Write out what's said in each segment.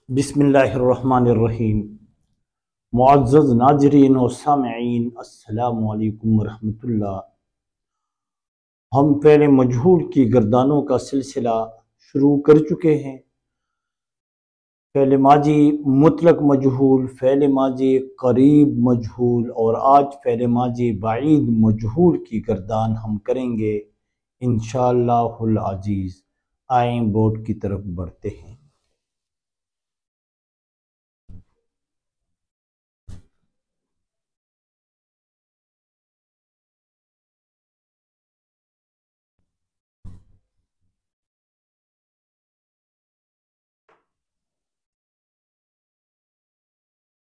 बिस्मिल्लाहिर्रहमानिर्रहीम। मुअज़्ज़ज़ नाज़रीन व सामिईन, अस्सलामु अलैकुम रहमतुल्लाह। हम फ़ेल मजहूल की गर्दानों का सिलसिला शुरू कर चुके हैं। फ़ेल माजी मुतलक मजहूल, फ़ेल माजी करीब मजहूल और आज फ़ेल माजी बाईद मजहूल की गर्दान हम करेंगे इंशाअल्लाहुल अज़ीज़। आए बोर्ड की तरफ बढ़ते हैं।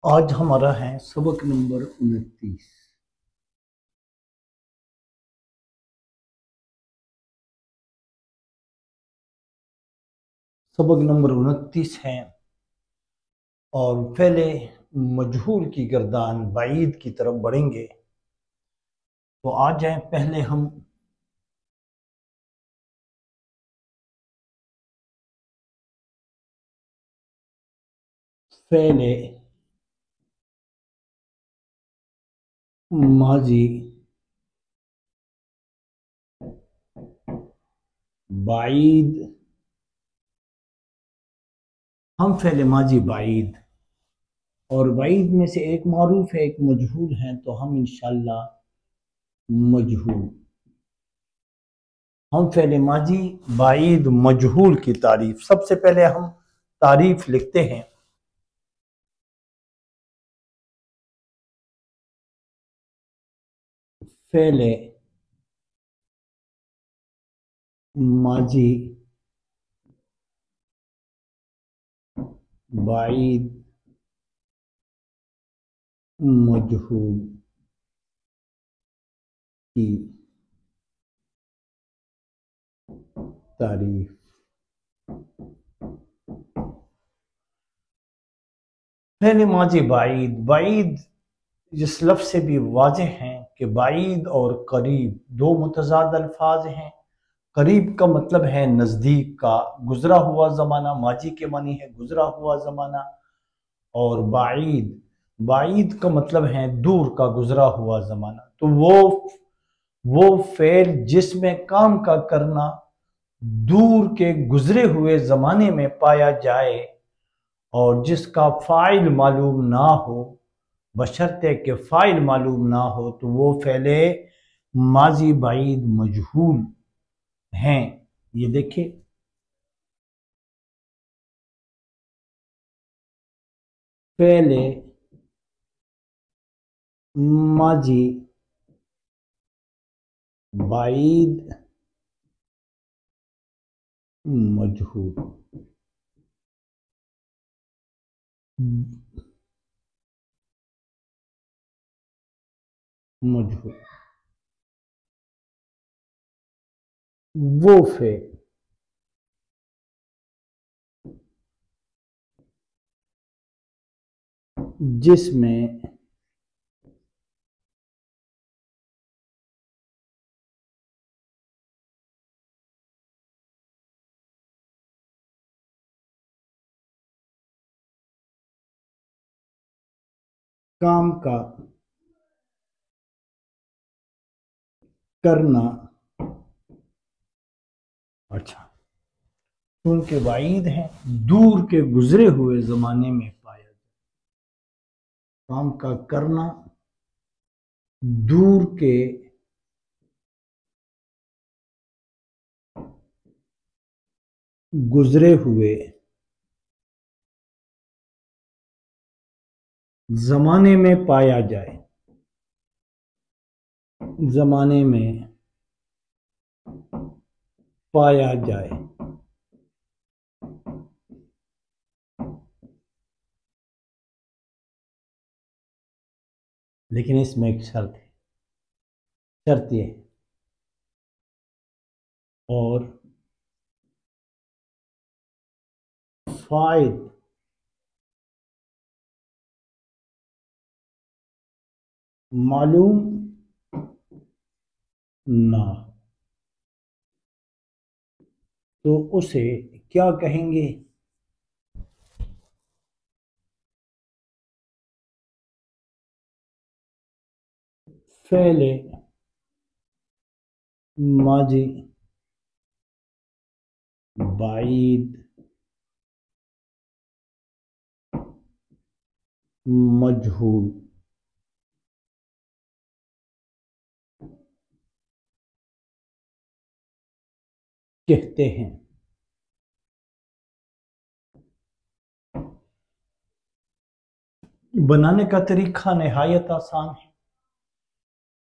आज हमारा है सबक नंबर 29। सबक नंबर 29 है और पहले मजहूल की गर्दान बाईद की तरफ बढ़ेंगे। तो आ जाए, पहले हम पहले माजी बाईद, हम पहले माजी बाईद और बाईद में से एक मारूफ है एक मजहूल है, तो हम इंशाल्लाह मजहूल, हम पहले माजी बाईद मजहूल की तारीफ, सबसे पहले हम तारीफ लिखते हैं। पहले माजी बाईद मजहूल की तारीफ। पहले माजी बाईद, बाईद जिस लफ्ज़ से भी वाज़ेह हैं कि बाईद और करीब दो मुतज़ाद अल्फाज हैं। करीब का मतलब है नज़दीक का, गुजरा हुआ ज़माना, माजी के मानी है गुजरा हुआ ज़माना। और बाईद, बाईद का मतलब है दूर का, गुजरा हुआ ज़माना। तो वो फेल जिसमें काम का करना दूर के गुजरे हुए ज़माने में पाया जाए और जिसका फ़ाइल मालूम ना हो, बशर्ते के फ़ाइल मालूम ना हो, तो वो फ़ेले माजी बाईद मजहूल हैं। ये देखिए, पहले माजी बाईद मजहूल, मजहूल वो फे जिसमें काम का करना, अच्छा, क्योंकि बाईद है दूर के गुजरे हुए जमाने में पाया जाए, काम का करना दूर के गुजरे हुए जमाने में पाया जाए, जमाने में पाया जाए। लेकिन इसमें एक शर्त है, शर्त यह है और फाइल मालूम ना, तो उसे क्या कहेंगे? फेले माजी बाईद मजहूल कहते हैं। बनाने का तरीका नहायत आसान है।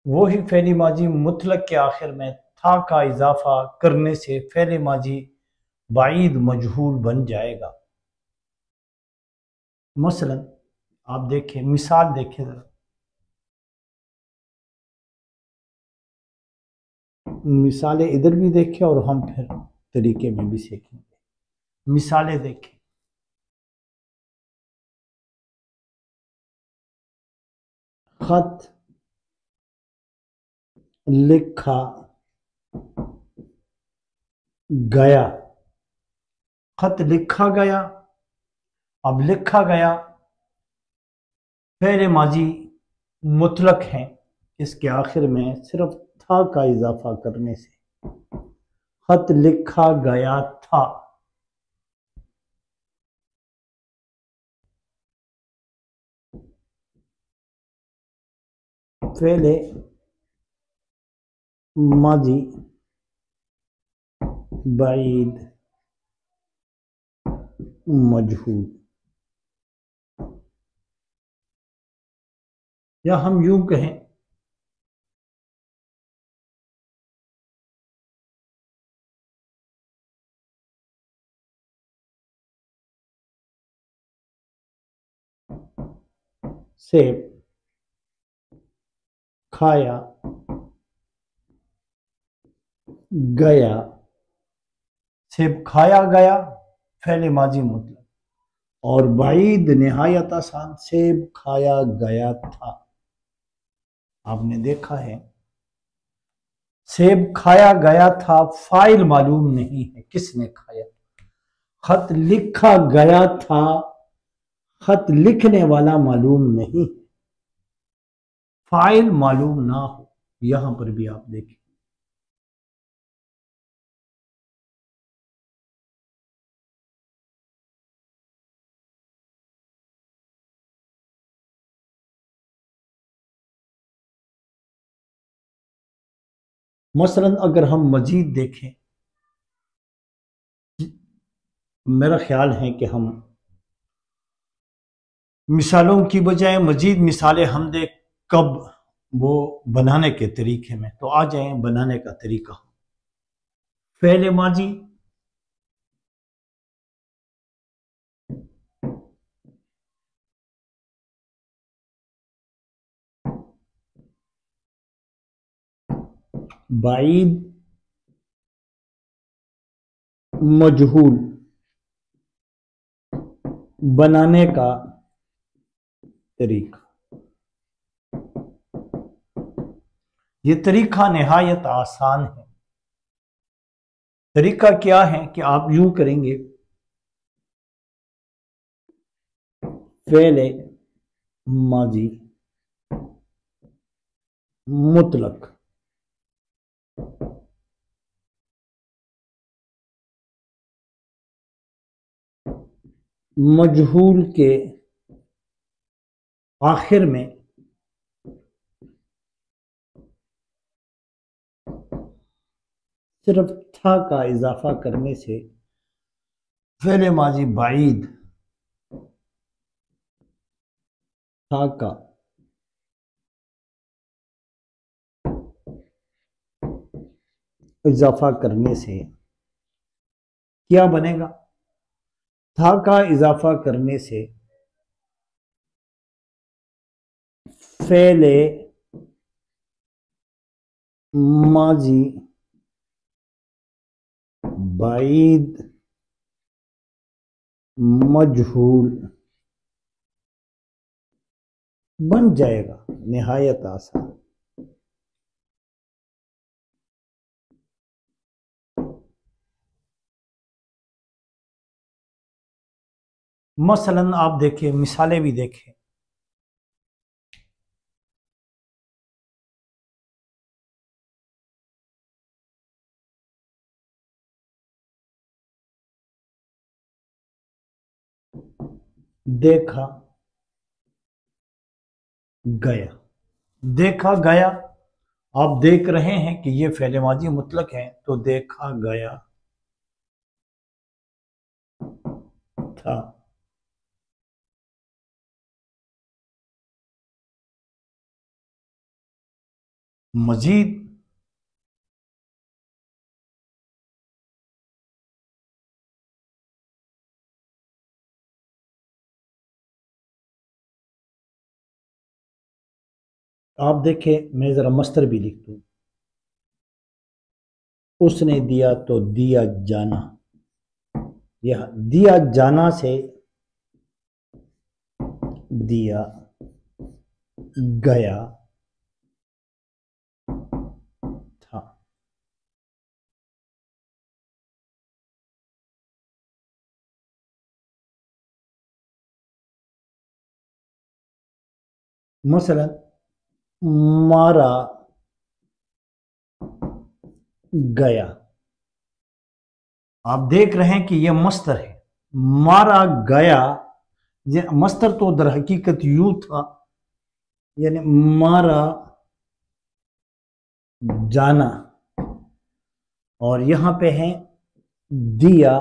वो ही फ़ेल माजी मुतलक के आखिर में था का इजाफा करने से फ़ेल माजी बाईद मजहूल बन जाएगा। मसलन आप देखें, मिसाल देखें जरा। मिसालें इधर भी देखें और हम फिर तरीके में भी सीखेंगे। मिसालें देखें। खत लिखा गया। खत लिखा गया। अब लिखा गया फेरे माजी मुतलक है, इसके आखिर में सिर्फ था का इजाफा करने से खत लिखा गया था। फेले माजी बाईद मजहूल, या हम यूं कहें सेब खाया गया। सेब खाया गया फेले माजी मुतलक, और बाईद निहायत आसान, सेब खाया गया था। आपने देखा है सेब खाया गया था, फाइल मालूम नहीं है किसने खाया। खत लिखा गया था, खत लिखने वाला मालूम नहीं, फाइल मालूम ना हो। यहां पर भी आप देखें मसलन अगर हम मजीद देखें, मेरा ख्याल है कि हम मिसालों की बजाय मजीद मिसालें हम देख कब वो बनाने के तरीके में, तो आ जाए बनाने का तरीका। फेले माजी बाईद मजहूल बनाने का तरीका। ये तरीका निहायत आसान है। तरीका क्या है कि आप यूं करेंगे, फेले माजी मुतलक मजहूल के आखिर में सिर्फ था का इजाफा करने से फेले माजी बाईद था का इजाफा करने से क्या बनेगा। था का इजाफा करने से फेले माजी बाईद मजहूल बन जाएगा। निहायत आसान। मसलन आप देखें, मिसालें भी देखें। देखा गया। देखा गया, आप देख रहे हैं कि ये फ़ेल माजी मुतलक है, तो देखा गया था। मजीद, आप देखें, मैं जरा मस्तर भी लिख दूं। उसने दिया तो दिया जाना, यह दिया जाना से दिया गया था। मसलन मारा गया, आप देख रहे हैं कि यह मस्तर है। मारा गया, ये मस्तर तो दर हकीकत यूं था, यानी मारा जाना, और यहां पे है दिया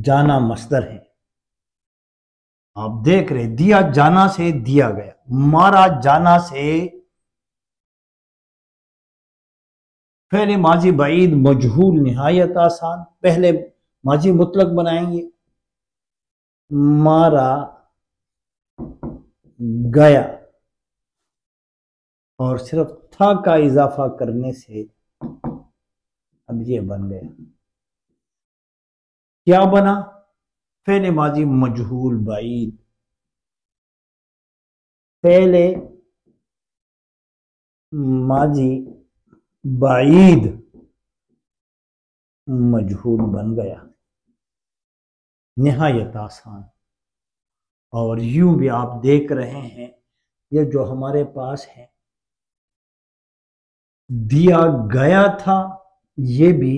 जाना मस्दर है। आप देख रहे, दिया जाना से दिया गया, मारा जाना से पहले माजी बाईद मजहूल निहायत आसान। पहले माजी मुतलक बनाएंगे, मारा गया, और सिर्फ था का इजाफा करने से अब ये बन गया। क्या बना? पहले माजी मजहूल बाईद। पहले माजी बाईद मजहूल बन गया, निहायत आसान। और यूं भी आप देख रहे हैं, ये जो हमारे पास है दिया गया था, ये भी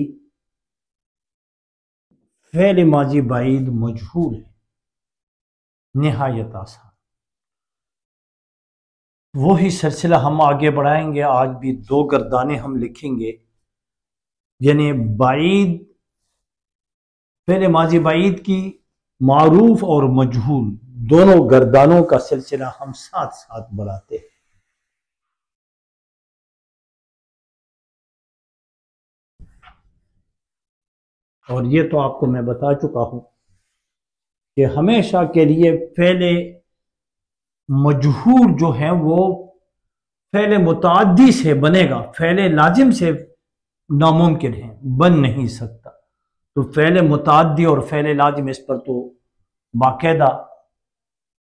फेल माजी बाईद मजहूल है, निहायत आसान। वही सिलसिला हम आगे बढ़ाएंगे। आज भी दो गर्दाने हम लिखेंगे, यानी बाईद, पहले माजी बाईद की मारूफ और मजहूल दोनों गर्दानों का सिलसिला हम साथ साथ बढ़ाते हैं। और ये तो आपको मैं बता चुका हूं कि हमेशा के लिए फेले मजहूर जो है वो फेले मुताद्दी से बनेगा, फेले लाजिम से नामुमकिन है, बन नहीं सकता। तो फेले मुताद्दी और फेले लाजिम, इस पर तो बाकायदा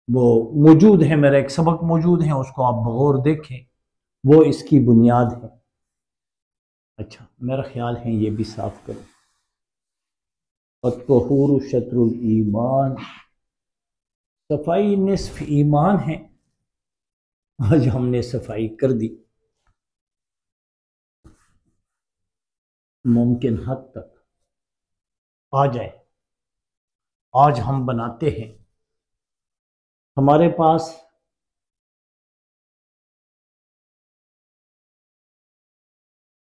वो मौजूद है, मेरा एक सबक मौजूद है, उसको आप बगौर देखें, वो इसकी बुनियाद है। अच्छा, मेरा ख्याल है ये भी साफ करें। अत्तहूरु शत्रुल ईमान, सफाई निस्फ ईमान है। आज हमने सफाई कर दी मुमकिन हद तक। आ जाए, आज हम बनाते हैं, हमारे पास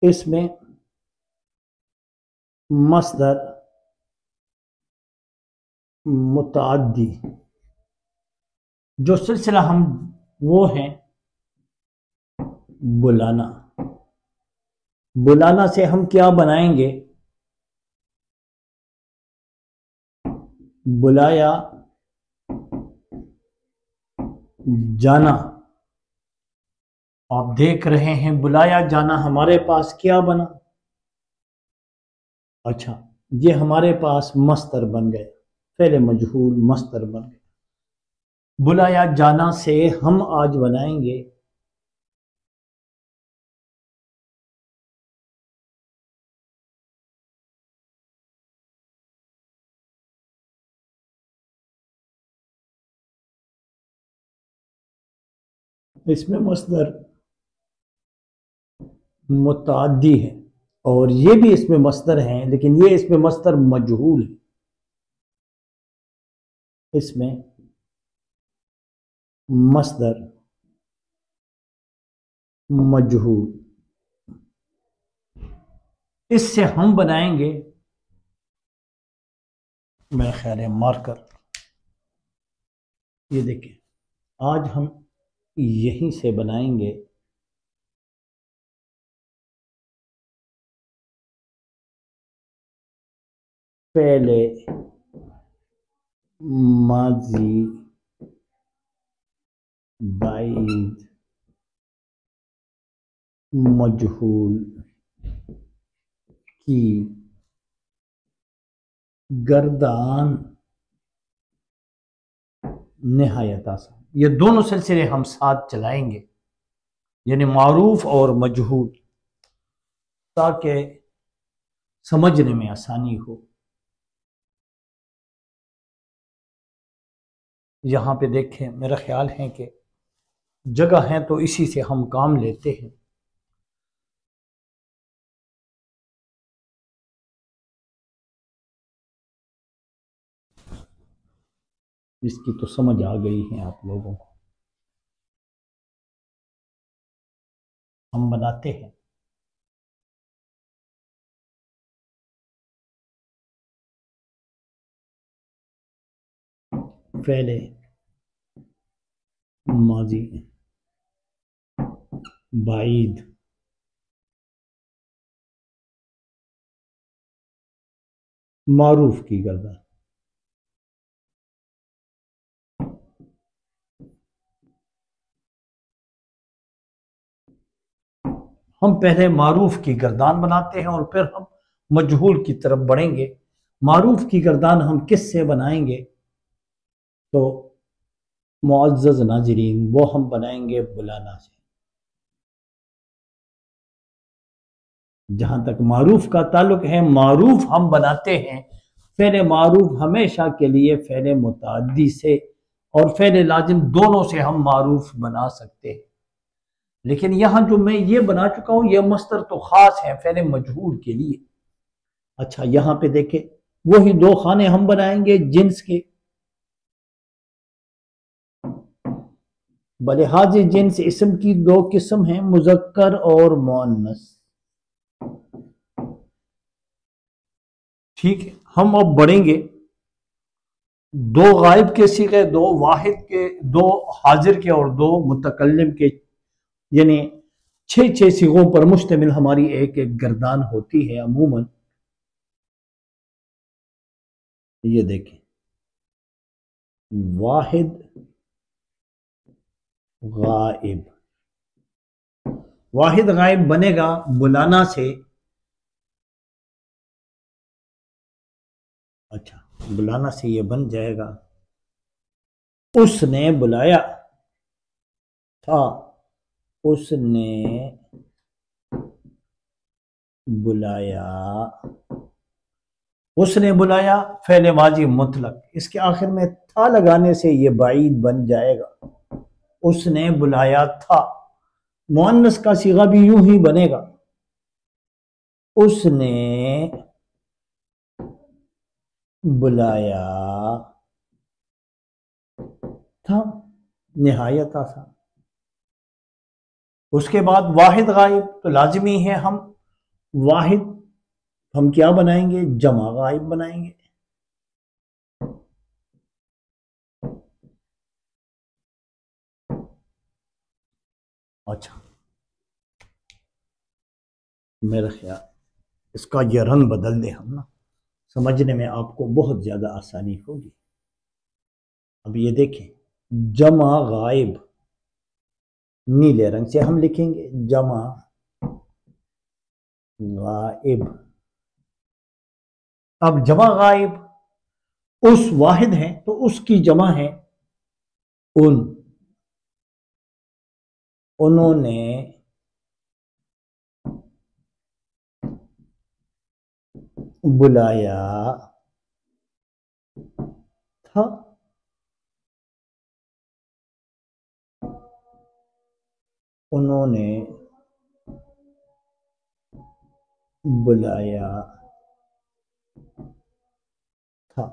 इसमें मस्दर मुताद्दी, जो सिलसिला हम वो हैं बुलाना। बुलाना से हम क्या बनाएंगे? बुलाया जाना। आप देख रहे हैं बुलाया जाना हमारे पास क्या बना? अच्छा, ये हमारे पास मस्तर बन गए, पहले मजहूल मस्तर बन गए। बुलाया जाना से हम आज बनाएंगे इसमें मस्दर मुताद्दी है, और ये भी इसमें मस्दर है, लेकिन ये इसमें मस्दर मजहूल है। इसमें मस्दर मजहूल, इससे हम बनाएंगे मेरा ख्याल है मार्कर। ये देखिए आज हम यहीं से बनाएंगे पहले माजी बाइद मजहूल की गर्दान निहायत आसान। ये दोनों सिलसिले हम साथ चलाएंगे, यानी मारूफ और मजहूल, ताकि समझने में आसानी हो। यहाँ पे देखें, मेरा ख्याल है कि जगह है तो इसी से हम काम लेते हैं। इसकी तो समझ आ गई है आप लोगों को। हम बनाते हैं पहले माजी बाइद मारूफ की गर्दान। हम पहले मारूफ की गर्दान बनाते हैं और फिर हम मजहूल की तरफ बढ़ेंगे। मारूफ की गर्दान हम किस से बनाएंगे? तो मुअज़्ज़ज़ नाज़रीन, वो हम बनाएंगे बुलाना से। जहां तक मारूफ का ताल्लुक है, मारूफ हम बनाते हैं फ़ेल मारूफ हमेशा के लिए फ़ेल मुतअद्दी से और फ़ेल लाजिम दोनों से हम मारूफ बना सकते हैं। लेकिन यहां जो मैं ये बना चुका हूं, यह मस्तर तो खास है फ़ेल मजहूल के लिए। अच्छा, यहां पे देखें, वही दो खाने हम बनाएंगे जिन्स के। बलिहाज जिन्स इसम की दो किस्म हैं, मुज़क्कर और मुअन्नस। ठीक है, हम अब बढ़ेंगे। दो गायब के सीगे, दो वाहिद के, दो हाजिर के और दो मुतकल्लिम के, यानी छह छह सीगों पर मुश्तमिल हमारी एक एक गर्दान होती है अमूमन। ये देखें, वाहिद गायब, वाहिद गायब बनेगा बुलाना से। अच्छा, बुलाना से ये बन जाएगा उसने बुलाया था, उसने बुलाया, उसने बुलाया फ़ेल माजी मुतलक। इसके आखिर में था लगाने से ये बाईद बन जाएगा। उसने बुलाया था। मुअन्नस का सीगा भी यूं ही बनेगा, उसने बुलाया था, निहायत आसान। उसके बाद वाहिद गायब, तो लाजमी है हम वाहिद हम क्या बनाएंगे? जमा गायब बनाएंगे। अच्छा, मेरा ख्याल इसका यह रंग बदल दें हम ना, समझने में आपको बहुत ज़्यादा आसानी होगी। अब ये देखें, जमा गायब नीले रंग से हम लिखेंगे, जमा गायब। अब जमा गायब उस वाहिद है तो उसकी जमा है उन, उन्होंने बुलाया था, उन्होंने बुलाया था।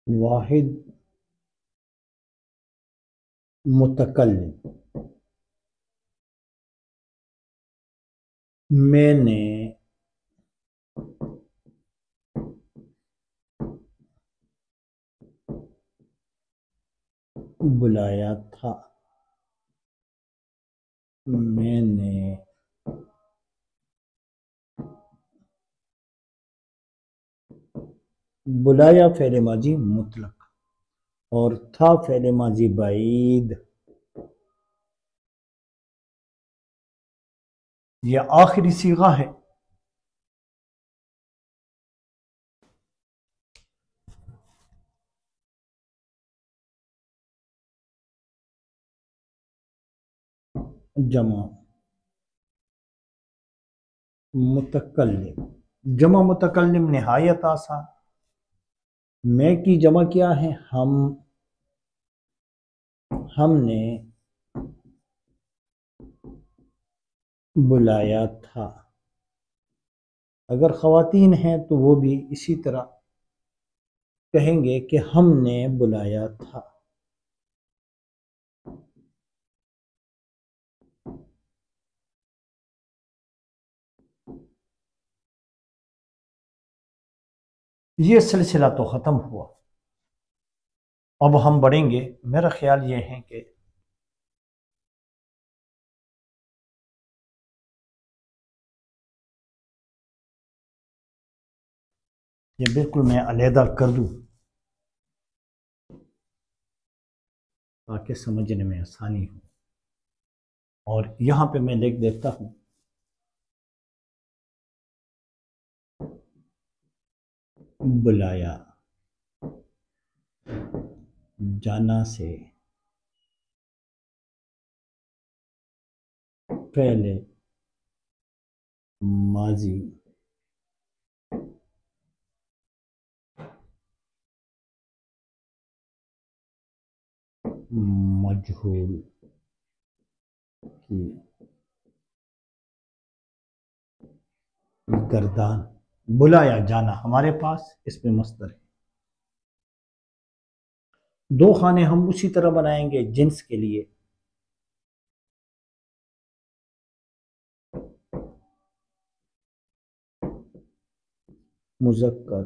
वाहिद मुतकल्लिम, मैंने बुलाया था, मैंने बुलाया फ़ेल माजी मुतलक और था फ़ेल माजी बाईद। यह आखिरी सीगा है। जमा मुतकल्लिम, जमा मुतकल्लिम निहायत आसान। मैं की जमा क्या है? हमने बुलाया था। अगर ख़वातीन हैं तो वो भी इसी तरह कहेंगे कि हमने बुलाया था। ये सिलसिला तो ख़त्म हुआ। अब हम बढ़ेंगे। मेरा ख्याल ये है कि ये बिल्कुल मैं अलहदा कर दूं ताकि समझने में आसानी हो। और यहाँ पे मैं लिख देता हूँ बुलाया जाना से पहले माजी मजहूल की गर्दान। बुलाया जाना हमारे पास इसमें मस्दर है। दो खाने हम उसी तरह बनाएंगे जिन्स के लिए। मुज़क्कर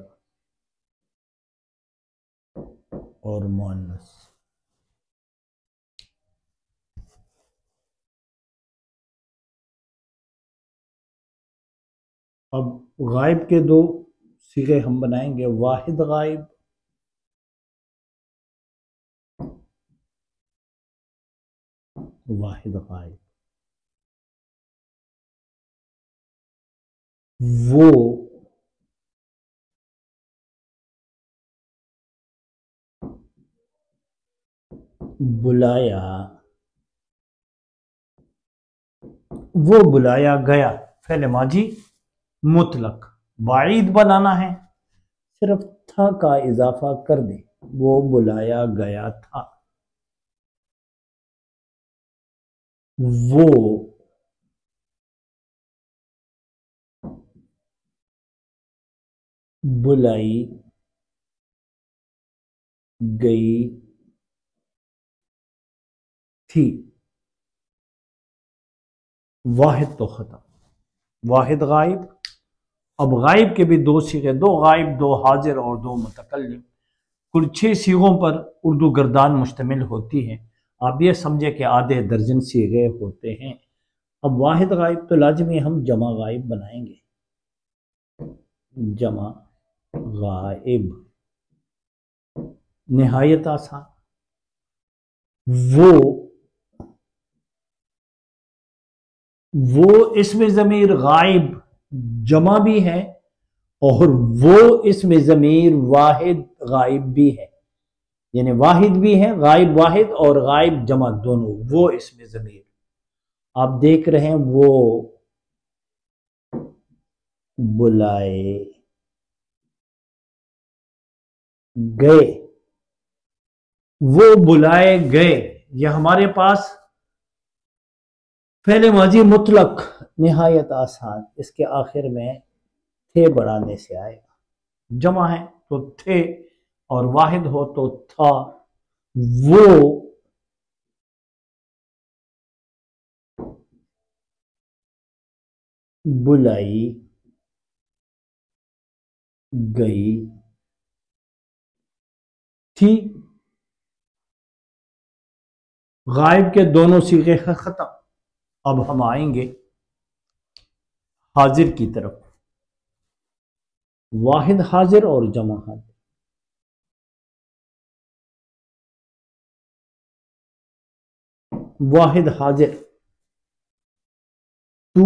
और मुअन्नस। अब गायब के दो सिगे हम बनाएंगे। वाहिद गायब, वाहिद गायब। वो बुलाया, वो बुलाया गया। पहले माजी मुतलक। बाईद बनाना है, सिर्फ था का इजाफा कर दे। वो बुलाया गया था। वो बुलाई गई थी। वाहिद तो खत्म, वाहिद गायब। अब गायब के भी दो सीगे, दो गायब, दो हाजिर और दो मुतकल्लिम। कुल 6 सीगों पर उर्दू गर्दान मुश्तमिल होती है। आप ये समझे कि आधे दर्जन सीगे होते हैं। अब वाहिद गायब तो लाजमी हम जमा गायब बनाएंगे। जमा गायब निहायत आसान। वो वो इसमें ज़मीर गायब जमा भी है और वो इसमें ज़मीर वाहिद गायब भी है। यानी वाहिद भी है, गायब वाहिद और गायब जमा दोनों। वो इसमें ज़मीर आप देख रहे हैं। वो बुलाए गए, वो बुलाए गए। ये हमारे पास फेले माजी मुतलक निहायत आसान, इसके आखिर में थे बढ़ाने से आएगा। जमा है तो थे और वाहिद हो तो था। वो बुलाई गई थी। गायब के दोनों सीगे खत्म। अब हम आएंगे हाजिर की तरफ। वाहिद हाजिर और जमा हाजिर। वाहिद हाजिर, तू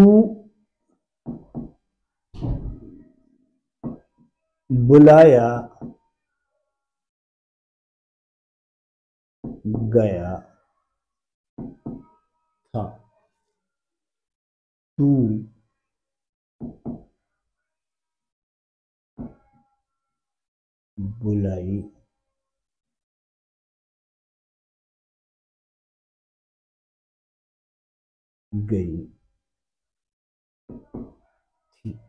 बुलाया गया था। तू बुलाई गई थी।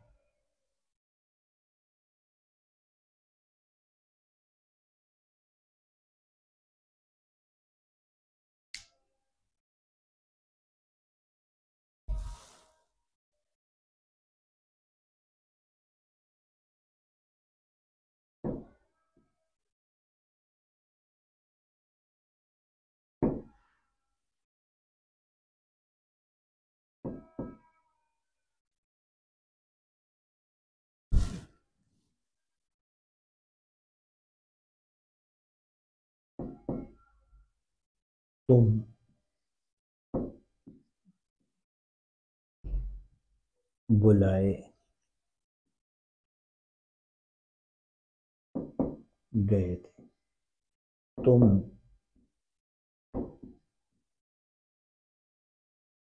तुम बुलाए गए थे। तुम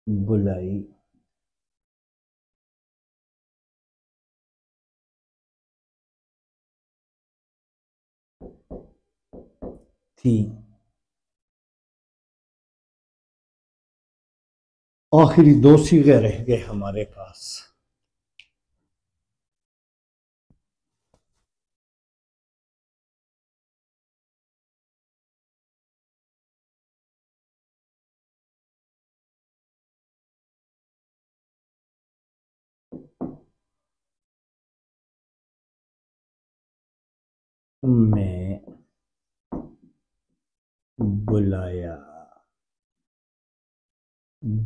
बुलाई थी। आखिरी दो सीगे रह गए हमारे पास। मैं बुलाया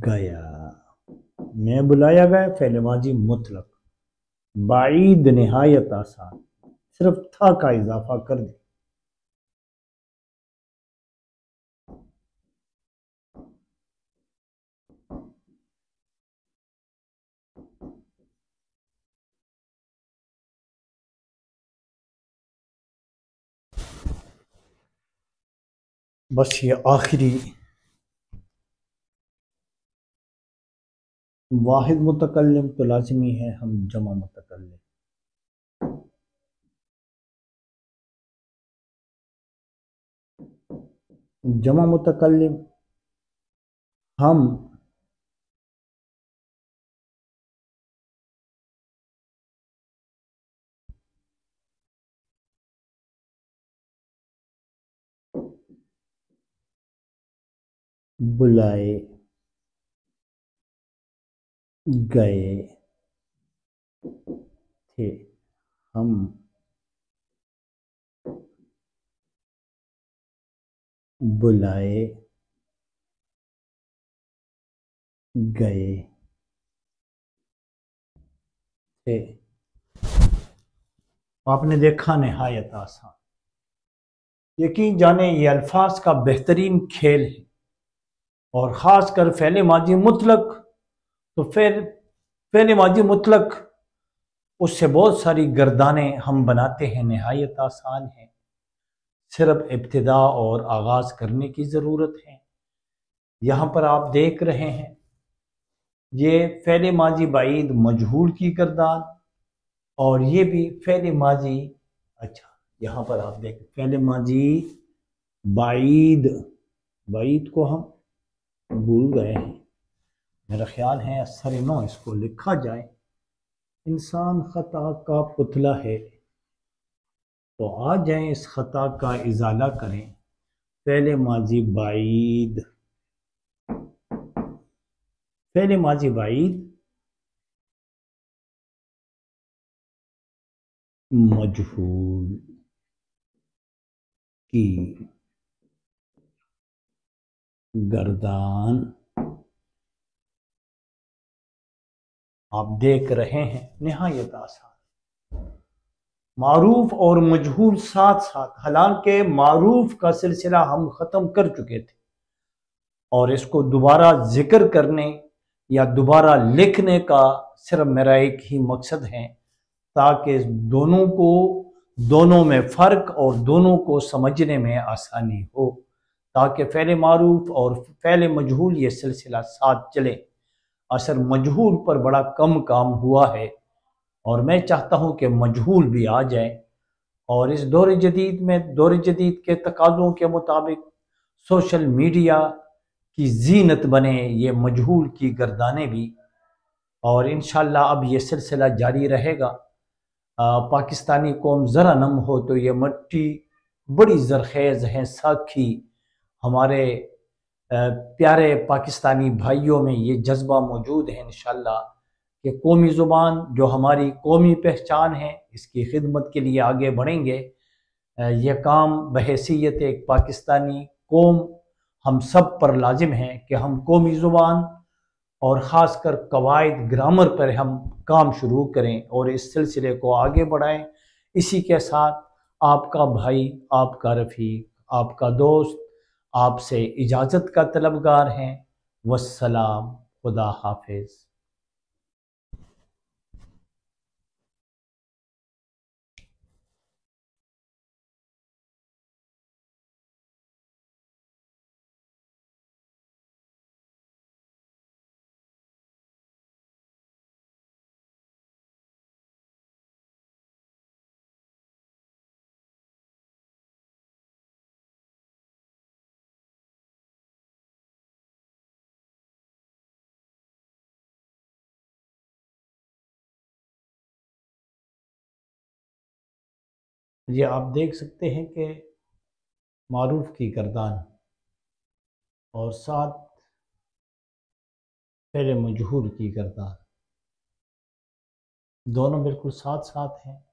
गया। मैं बुलाया गया फ़ेल माजी मुतलक, बाईद निहायत आसान, सिर्फ था का इजाफा कर दे। बस ये आखिरी वाहिद मुतकल्लिम तो लाजमी है हम जमा मुतकल्लिम। जमा मुतकल्लिम हम बुलाए गए थे। हम बुलाए गए थे। आपने देखा, नहायत आसान। यकीन जाने ये अल्फाज का बेहतरीन खेल है, और ख़ासकर फ़ेल माजी मुतलक। तो फिर फ़ेल माजी मुतलक, उससे बहुत सारी गर्दानें हम बनाते हैं, नहायत आसान है। सिर्फ इब्तिदा और आगाज़ करने की ज़रूरत है। यहाँ पर आप देख रहे हैं, ये फ़ेल माजी बाईद मजहूल की गर्दान, और ये भी फ़ेल माजी। अच्छा, यहाँ पर आप देख फ़ेल माजी बाईद, बाईद को हम भूल गए हैं। मेरा ख्याल है असर नो इसको लिखा जाए। इंसान खता का पुतला है, तो आ जाए इस खता का इजाला करें। फ़ेल माजी बाईद, फ़ेल माजी बाईद मजहूल की गर्दान। आप देख रहे हैं, निहायत आसान। मारूफ और मजहूल साथ साथ, हालांकि मारूफ का सिलसिला हम ख़त्म कर चुके थे, और इसको दोबारा जिक्र करने या दोबारा लिखने का सिर्फ मेरा एक ही मकसद है, ताकि दोनों को, दोनों में फ़र्क और दोनों को समझने में आसानी हो, ताकि फ़ेल मारूफ और फ़ेल मजहूल ये सिलसिला साथ चले। असर मजहूल पर बड़ा कम काम हुआ है, और मैं चाहता हूँ कि मजहूल भी आ जाए। और इस दौर जदीद में, दौर जदीद के तकाज़ों के मुताबिक सोशल मीडिया की जीनत बने ये मजहूल की गर्दानें भी। और इंशाअल्लाह अब ये सिलसिला जारी रहेगा। पाकिस्तानी कौम ज़रा नम हो तो ये मट्टी बड़ी ज़रखेज़ हैं, साखी। हमारे प्यारे पाकिस्तानी भाइयों में ये जज्बा मौजूद है इंशाअल्लाह, कि कौमी ज़ुबान जो हमारी कौमी पहचान है, इसकी खिदमत के लिए आगे बढ़ेंगे। यह काम बहैसियत एक पाकिस्तानी कौम हम सब पर लाजिम है कि हम कौमी ज़ुबान और ख़ासकर कवायद ग्रामर पर हम काम शुरू करें और इस सिलसिले को आगे बढ़ाएं। इसी के साथ आपका भाई, आपका रफ़ीक, आपका दोस्त आपसे इजाज़त का तलबगार हैं। वस्सलाम, खुदा हाफिज़। ये आप देख सकते हैं कि मारूफ की गर्दान और साथ फ़ेल मजहूल की गर्दान, दोनों बिल्कुल साथ साथ हैं।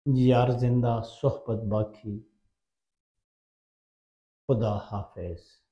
यार जिंदा सोहबत बाकी, खुदा हाफिज़।